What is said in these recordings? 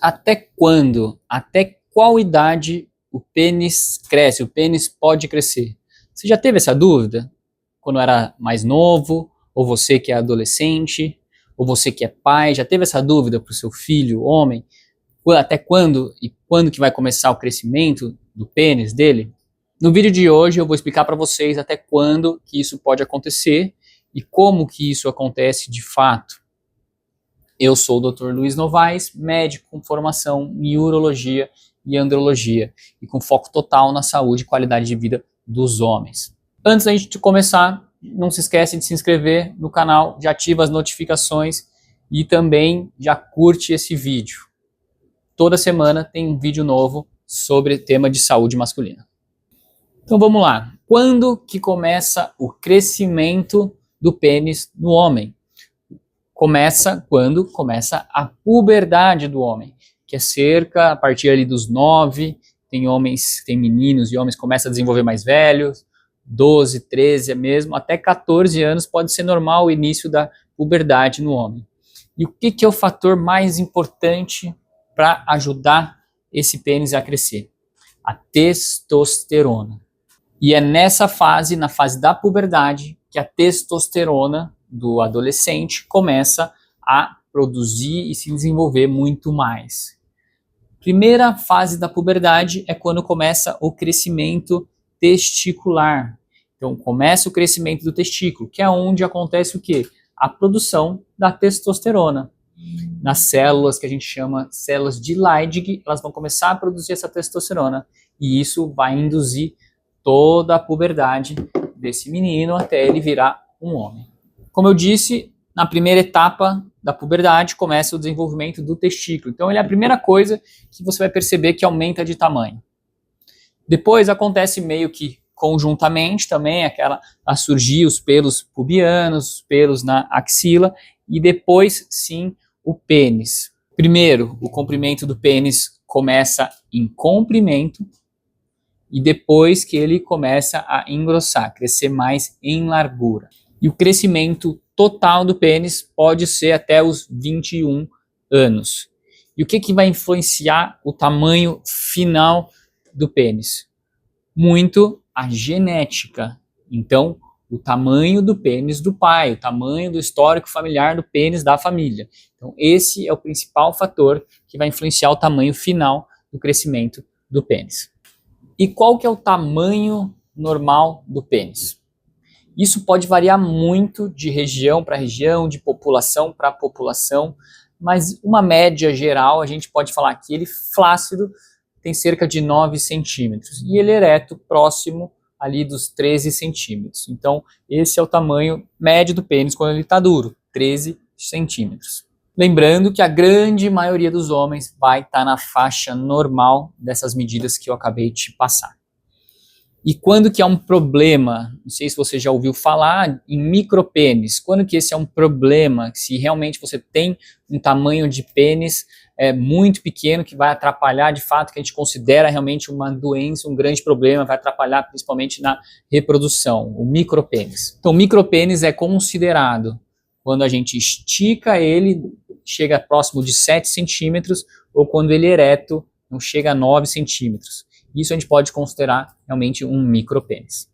até quando, até qual idade o pênis cresce, o pênis pode crescer? Você já teve essa dúvida? Quando era mais novo, ou você que é adolescente, ou você que é pai, já teve essa dúvida para o seu filho, homem? Até quando e quando que vai começar o crescimento do pênis dele? No vídeo de hoje eu vou explicar para vocês até quando que isso pode acontecer e como que isso acontece de fato. Eu sou o Dr. Luiz Novaes, médico com formação em urologia e andrologia e com foco total na saúde e qualidade de vida dos homens. Antes da gente começar, não se esquece de se inscrever no canal, já ativa as notificações e também já curte esse vídeo. Toda semana tem um vídeo novo sobre tema de saúde masculina. Então vamos lá. Quando que começa o crescimento do pênis no homem? Começa quando começa a puberdade do homem, que é cerca a partir ali dos 9, tem homens, tem meninos e homens que começam a desenvolver mais velhos, 12, 13 mesmo, até 14 anos pode ser normal o início da puberdade no homem. E o que é o fator mais importante para ajudar esse pênis a crescer? A testosterona. E é nessa fase, na fase da puberdade, que a testosterona do adolescente começa a produzir e se desenvolver muito mais. Primeira fase da puberdade é quando começa o crescimento testicular. Então começa o crescimento do testículo, que é onde acontece o quê? A produção da testosterona. Nas células que a gente chama células de Leydig, elas vão começar a produzir essa testosterona e isso vai induzir toda a puberdade desse menino até ele virar um homem. Como eu disse, na primeira etapa da puberdade começa o desenvolvimento do testículo. Então ele é a primeira coisa que você vai perceber que aumenta de tamanho. Depois acontece meio que conjuntamente também a surgir os pelos pubianos, os pelos na axila e depois sim o pênis. Primeiro, o comprimento do pênis começa em comprimento e depois que ele começa a engrossar, crescer mais em largura. E o crescimento total do pênis pode ser até os 21 anos. E o que vai influenciar o tamanho final do pênis? Muito a genética. Então, o tamanho do pênis do pai, o tamanho do histórico familiar do pênis da família. Então, esse é o principal fator que vai influenciar o tamanho final do crescimento do pênis. E qual que é o tamanho normal do pênis? Isso pode variar muito de região para região, de população para população, mas uma média geral a gente pode falar que ele flácido tem cerca de 9 centímetros e ele ereto próximo ali dos 13 centímetros. Então esse é o tamanho médio do pênis quando ele está duro, 13 centímetros. Lembrando que a grande maioria dos homens vai estar na faixa normal dessas medidas que eu acabei de passar. E quando que é um problema, não sei se você já ouviu falar em micropênis, quando que esse é um problema, se realmente você tem um tamanho de pênis muito pequeno que vai atrapalhar de fato, que a gente considera realmente uma doença, um grande problema, vai atrapalhar principalmente na reprodução, o micropênis. Então o micropênis é considerado quando a gente estica ele, chega próximo de 7 centímetros, ou quando ele é ereto, não chega a 9 centímetros. Isso a gente pode considerar realmente um micropênis.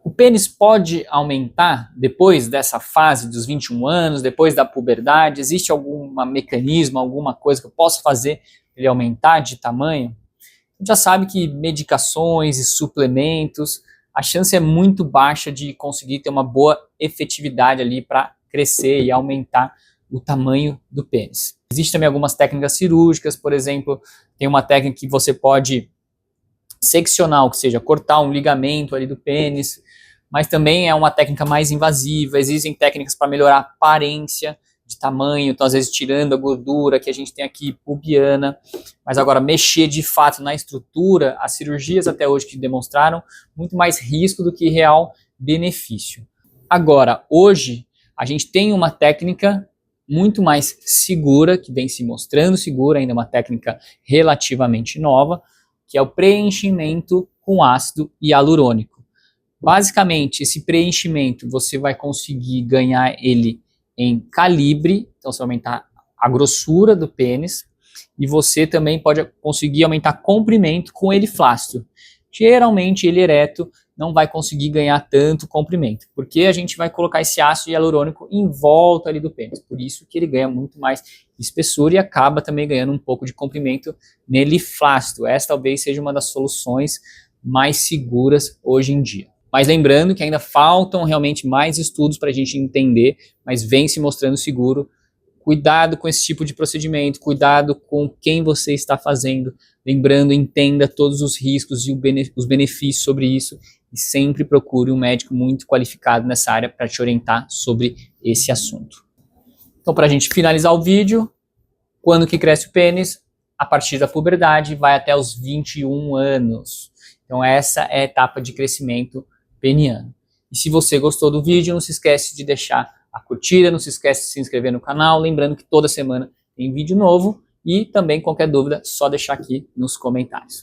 O pênis pode aumentar depois dessa fase dos 21 anos, depois da puberdade? Existe algum mecanismo, alguma coisa que eu possa fazer para ele aumentar de tamanho? A gente já sabe que medicações e suplementos, a chance é muito baixa de conseguir ter uma boa efetividade ali para crescer e aumentar o tamanho do pênis. Existem também algumas técnicas cirúrgicas, por exemplo, tem uma técnica que você pode seccionar, ou seja, cortar um ligamento ali do pênis, mas também é uma técnica mais invasiva. Existem técnicas para melhorar a aparência de tamanho, então às vezes tirando a gordura que a gente tem aqui pubiana, mas agora mexer de fato na estrutura, as cirurgias até hoje que demonstraram muito mais risco do que real benefício. Agora, hoje, a gente tem uma técnica muito mais segura, que vem se mostrando segura, ainda uma técnica relativamente nova, que é o preenchimento com ácido hialurônico. Basicamente, esse preenchimento você vai conseguir ganhar ele em calibre, então você vai aumentar a grossura do pênis, e você também pode conseguir aumentar comprimento com ele flácido. Geralmente ele ereto não vai conseguir ganhar tanto comprimento, porque a gente vai colocar esse ácido hialurônico em volta ali do pênis, por isso que ele ganha muito mais espessura e acaba também ganhando um pouco de comprimento nele flácido. Essa talvez seja uma das soluções mais seguras hoje em dia. Mas lembrando que ainda faltam realmente mais estudos para a gente entender, mas vem se mostrando seguro. Cuidado com esse tipo de procedimento, cuidado com quem você está fazendo. Lembrando, entenda todos os riscos e os benefícios sobre isso e sempre procure um médico muito qualificado nessa área para te orientar sobre esse assunto. Então, para a gente finalizar o vídeo, quando que cresce o pênis? A partir da puberdade, vai até os 21 anos. Então, essa é a etapa de crescimento peniano. E se você gostou do vídeo, não se esquece de deixar a curtida, não se esquece de se inscrever no canal, lembrando que toda semana tem vídeo novo e também qualquer dúvida, só deixar aqui nos comentários.